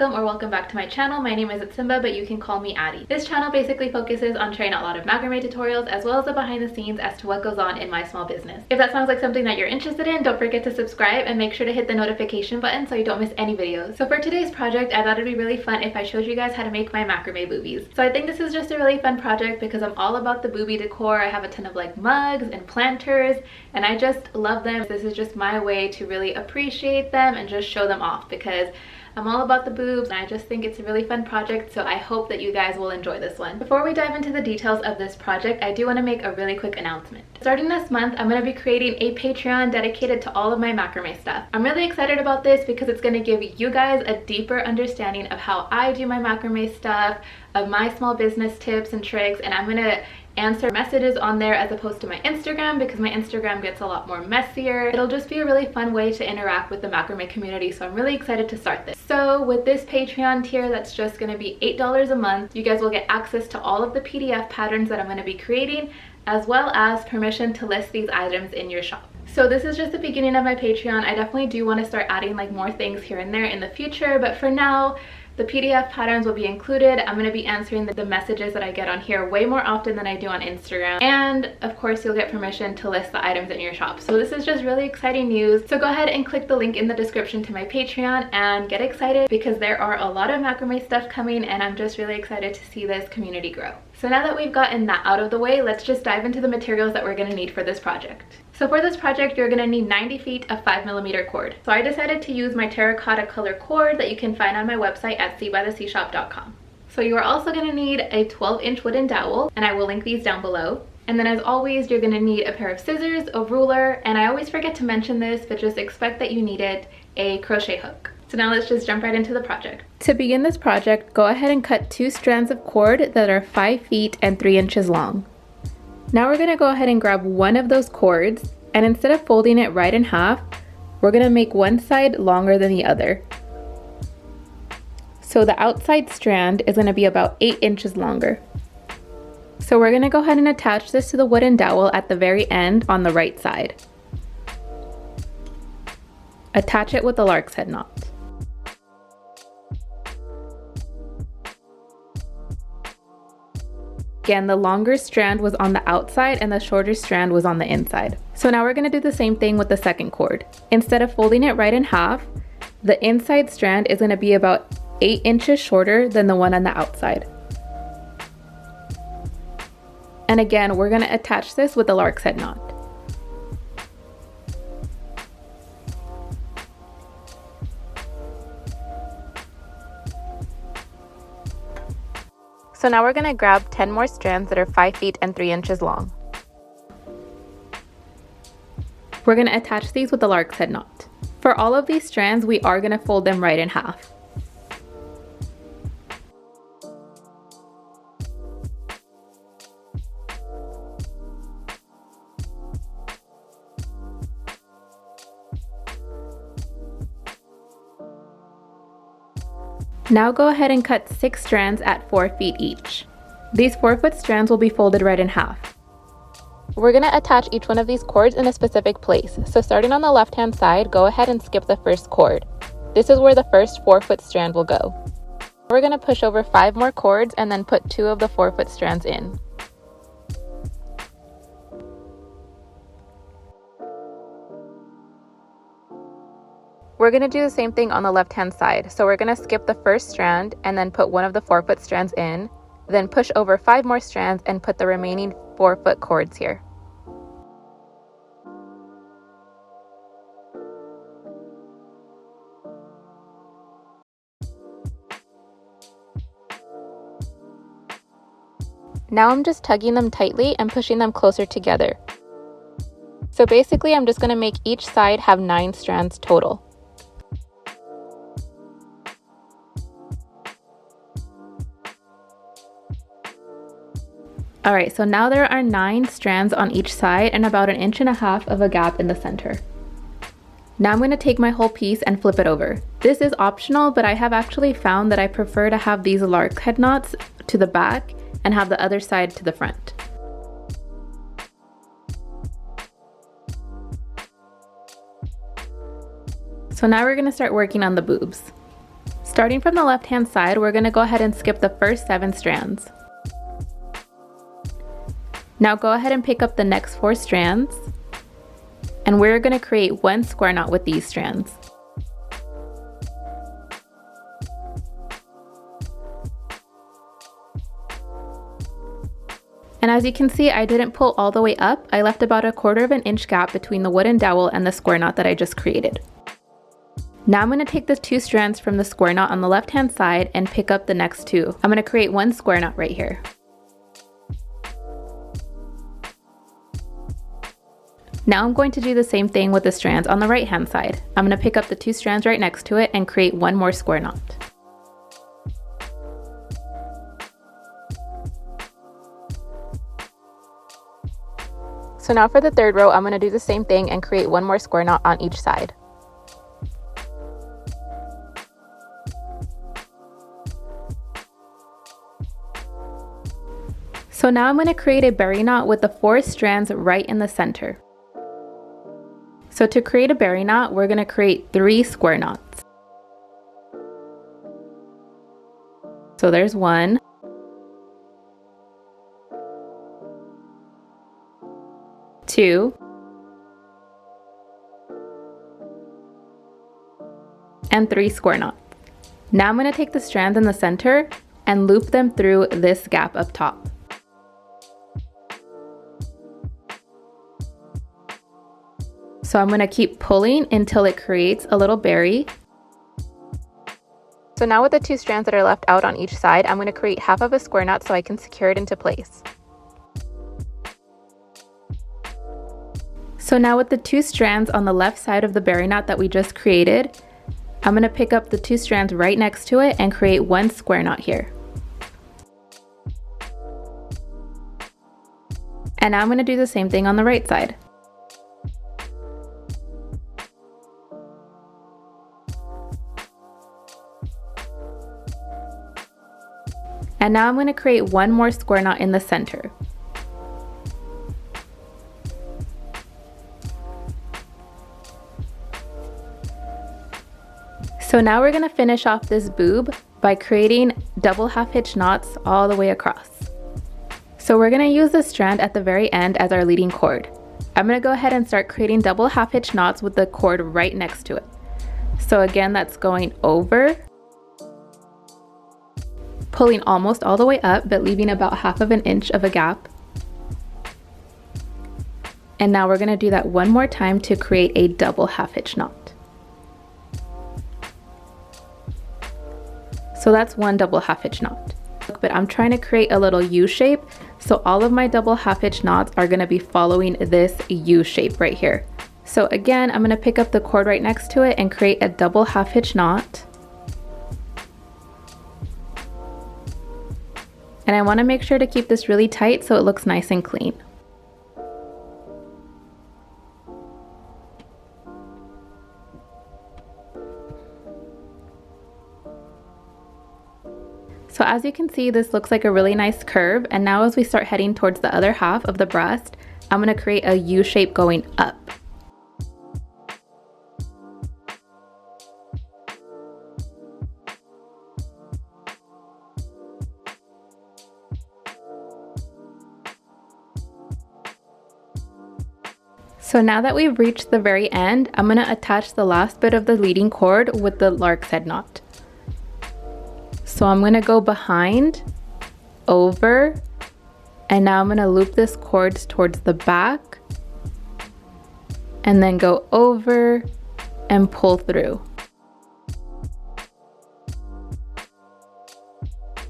welcome or welcome back to my channel. My name is Simba, but you can call me Atty. This channel basically focuses on sharing a lot of macrame tutorials as well as the behind the scenes as to what goes on in my small business. If that sounds like something that you're interested in, don't forget to subscribe and make sure to hit the notification button so you don't miss any videos. So for today's project, I thought it'd be really fun if I showed you guys how to make my macrame boobies. So I think this is just a really fun project because I'm all about the boobie decor. I have a ton of like mugs and planters and I just love them. This is just my way to really appreciate them and just show them off because I'm all about the boobs and I just think it's a really fun project, so I hope that you guys will enjoy this one. Before we dive into the details of this project, I do want to make a really quick announcement. Starting this month, I'm going to be creating a Patreon dedicated to all of my macrame stuff. I'm really excited about this because it's going to give you guys a deeper understanding of how I do my macrame stuff, of my small business tips and tricks, and I'm going to answer messages on there as opposed to my Instagram because my Instagram gets a lot more messier. It'll just be a really fun way to interact with the macrame community, so I'm really excited to start this. So with this Patreon tier that's just going to be $8 a month, you guys will get access to all of the PDF patterns that I'm going to be creating, as well as permission to list these items in your shop. So this is just the beginning of my Patreon. I definitely do want to start adding like more things here and there in the future, but for now, the PDF patterns will be included. I'm going to be answering the messages that I get on here way more often than I do on Instagram. And of course, you'll get permission to list the items in your shop. So this is just really exciting news. So go ahead and click the link in the description to my Patreon and get excited because there are a lot of macrame stuff coming and I'm just really excited to see this community grow. So now that we've gotten that out of the way, let's just dive into the materials that we're going to need for this project. So for this project, you're going to need 90 feet of 5mm cord. So I decided to use my terracotta color cord that you can find on my website at seabythesea.shop.com. So you are also going to need a 12-inch wooden dowel, and I will link these down below. And then as always, you're going to need a pair of scissors, a ruler, and I always forget to mention this, but just expect that you need it, a crochet hook. So now let's just jump right into the project. To begin this project, go ahead and cut 2 strands of cord that are 5 feet and 3 inches long. Now we're going to go ahead and grab one of those cords, and instead of folding it right in half, we're going to make one side longer than the other. So the outside strand is going to be about 8 inches longer. So we're going to go ahead and attach this to the wooden dowel at the very end on the right side. Attach it with the lark's head knot. Again, the longer strand was on the outside and the shorter strand was on the inside. So now we're going to do the same thing with the second cord. Instead of folding it right in half, the inside strand is going to be about 8 inches shorter than the one on the outside. And again, we're going to attach this with the lark's head knot. So now we're going to grab 10 more strands that are 5 feet and 3 inches long. We're going to attach these with the lark's head knot. For all of these strands, we are going to fold them right in half. Now go ahead and cut 6 strands at 4 feet each. These 4-foot strands will be folded right in half. We're going to attach each one of these cords in a specific place. So starting on the left-hand side, go ahead and skip the first cord. This is where the first 4-foot strand will go. We're going to push over 5 more cords and then put 2 of the 4-foot strands in. We're going to do the same thing on the left-hand side. So we're going to skip the first strand and then put 1 of the 4-foot strands in, then push over 5 more strands and put the remaining 4-foot cords here. Now I'm just tugging them tightly and pushing them closer together. So basically I'm just going to make each side have 9 strands total. Alright, so now there are 9 strands on each side and about 1.5 inches of a gap in the center. Now I'm going to take my whole piece and flip it over. This is optional, but I have actually found that I prefer to have these lark's head knots to the back and have the other side to the front. So now we're going to start working on the boobs. Starting from the left-hand side, we're going to go ahead and skip the first 7 strands. Now go ahead and pick up the next 4 strands, and we're going to create 1 square knot with these strands. And as you can see, I didn't pull all the way up. I left about a 1/4 inch gap between the wooden dowel and the square knot that I just created. Now I'm going to take the 2 strands from the square knot on the left hand side and pick up the next 2. I'm going to create 1 square knot right here. Now I'm going to do the same thing with the strands on the right hand side. I'm going to pick up the 2 strands right next to it and create 1 more square knot. So now for the 3rd row, I'm going to do the same thing and create 1 more square knot on each side. So now I'm going to create a berry knot with the 4 strands right in the center. So to create a berry knot, we're going to create 3 square knots. So there's 1. 2. And 3 square knots. Now I'm going to take the strands in the center and loop them through this gap up top. So I'm going to keep pulling until it creates a little berry. So now with the 2 strands that are left out on each side, I'm going to create half of a square knot so I can secure it into place. So now with the 2 strands on the left side of the berry knot that we just created, I'm going to pick up the 2 strands right next to it and create 1 square knot here. And now I'm going to do the same thing on the right side. And now I'm going to create 1 more square knot in the center. So now we're going to finish off this boob by creating double half hitch knots all the way across. So we're going to use the strand at the very end as our leading cord. I'm going to go ahead and start creating double half hitch knots with the cord right next to it. So again, that's going over, pulling almost all the way up, but leaving about half of an inch of a gap. And now we're going to do that 1 more time to create a double half hitch knot. So that's 1 double half hitch knot. But I'm trying to create a little U shape, so all of my double half hitch knots are going to be following this U shape right here. So again, I'm going to pick up the cord right next to it and create a double half hitch knot. And I want to make sure to keep this really tight so it looks nice and clean. So as you can see, this looks like a really nice curve, and now as we start heading towards the other half of the breast, I'm going to create a U shape going up. So now that we've reached the very end, I'm going to attach the last bit of the leading cord with the lark's head knot. So I'm going to go behind, over, and now I'm going to loop this cord towards the back, and then go over and pull through.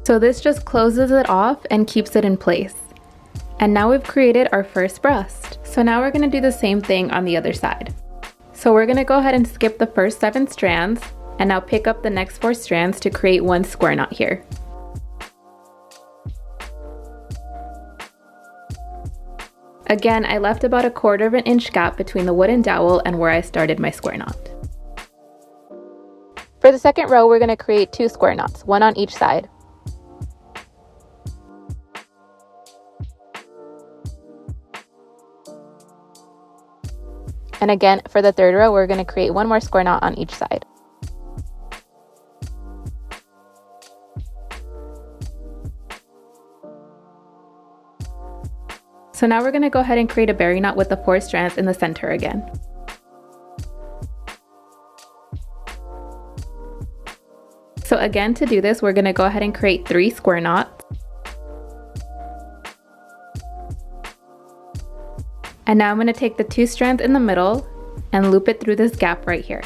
So this just closes it off and keeps it in place. And now we've created our first breast. So now we're going to do the same thing on the other side. So we're going to go ahead and skip the first 7 strands, and now pick up the next 4 strands to create 1 square knot here. Again, I left about a 1/4 inch gap between the wooden dowel and where I started my square knot. For the second row, we're going to create 2 square knots, 1 on each side. And again, for the third row, we're going to create 1 more square knot on each side. So now we're going to go ahead and create a berry knot with the 4 strands in the center again. So again, to do this, we're going to go ahead and create 3 square knots. And now I'm going to take the 2 strands in the middle and loop it through this gap right here.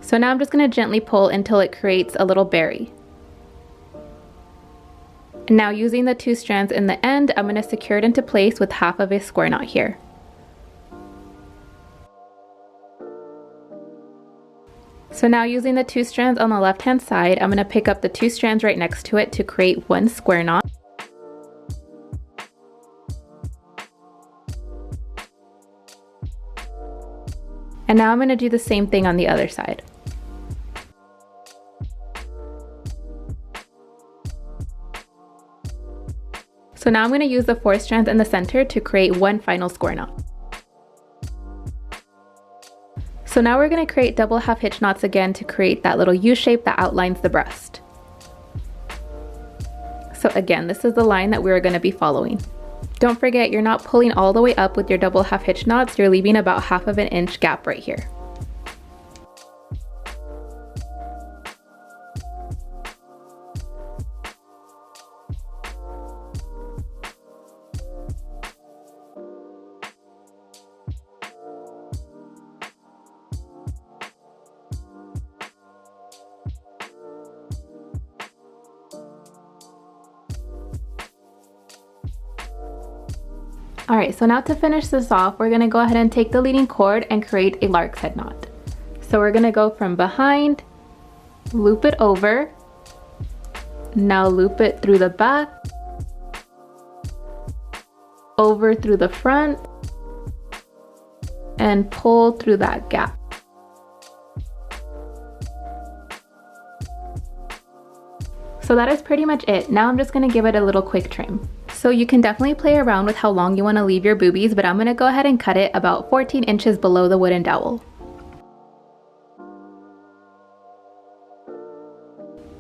So now I'm just going to gently pull until it creates a little berry. And now using the 2 strands in the end, I'm going to secure it into place with half of a square knot here. So now using the 2 strands on the left hand side, I'm going to pick up the 2 strands right next to it to create 1 square knot. And now I'm going to do the same thing on the other side. So now I'm going to use the 4 strands in the center to create 1 final square knot. So now we're going to create double half hitch knots again to create that little U shape that outlines the breast. So again, this is the line that we're going to be following. Don't forget, you're not pulling all the way up with your double half hitch knots, you're leaving about half of an inch gap right here. Alright, so now to finish this off, we're going to go ahead and take the leading cord and create a lark's head knot. So we're going to go from behind, loop it over, now loop it through the back, over through the front, and pull through that gap. So that is pretty much it. Now I'm just going to give it a little quick trim. So you can definitely play around with how long you want to leave your boobies, but I'm going to go ahead and cut it about 14 inches below the wooden dowel.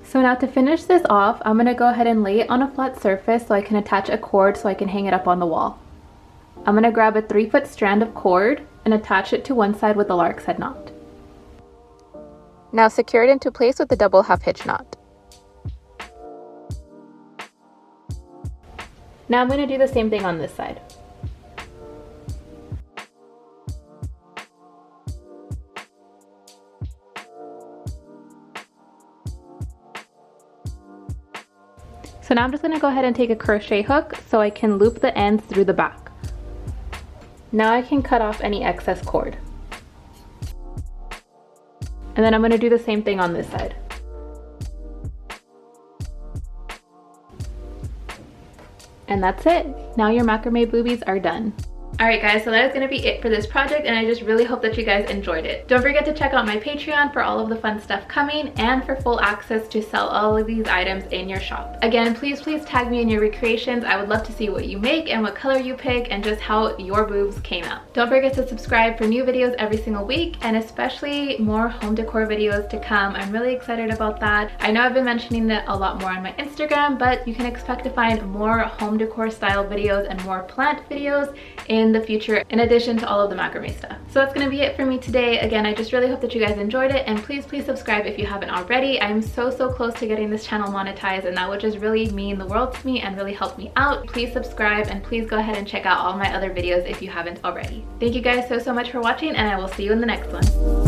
So now to finish this off, I'm going to go ahead and lay it on a flat surface so I can attach a cord so I can hang it up on the wall. I'm going to grab a 3-foot strand of cord and attach it to one side with a lark's head knot. Now secure it into place with the double half hitch knot. Now I'm going to do the same thing on this side. So now I'm just going to go ahead and take a crochet hook so I can loop the ends through the back. Now I can cut off any excess cord. And then I'm going to do the same thing on this side. And that's it. Now your macrame boobies are done. Alright guys, so that is going to be it for this project, and I just really hope that you guys enjoyed it. Don't forget to check out my Patreon for all of the fun stuff coming and for full access to sell all of these items in your shop. Again, please tag me in your recreations. I would love to see what you make and what color you pick and just how your boobs came out. Don't forget to subscribe for new videos every single week, and especially more home decor videos to come. I'm really excited about that. I know I've been mentioning it a lot more on my Instagram, but you can expect to find more home decor style videos and more plant videos in the future, in addition to all of the macrame stuff. So that's gonna be it for me today. Again, I just really hope that you guys enjoyed it, and please subscribe if you haven't already. I'm so close to getting this channel monetized, and that would just really mean the world to me and really help me out. Please subscribe, and please go ahead and check out all my other videos if you haven't already. Thank you guys so much for watching, and I will see you in the next one.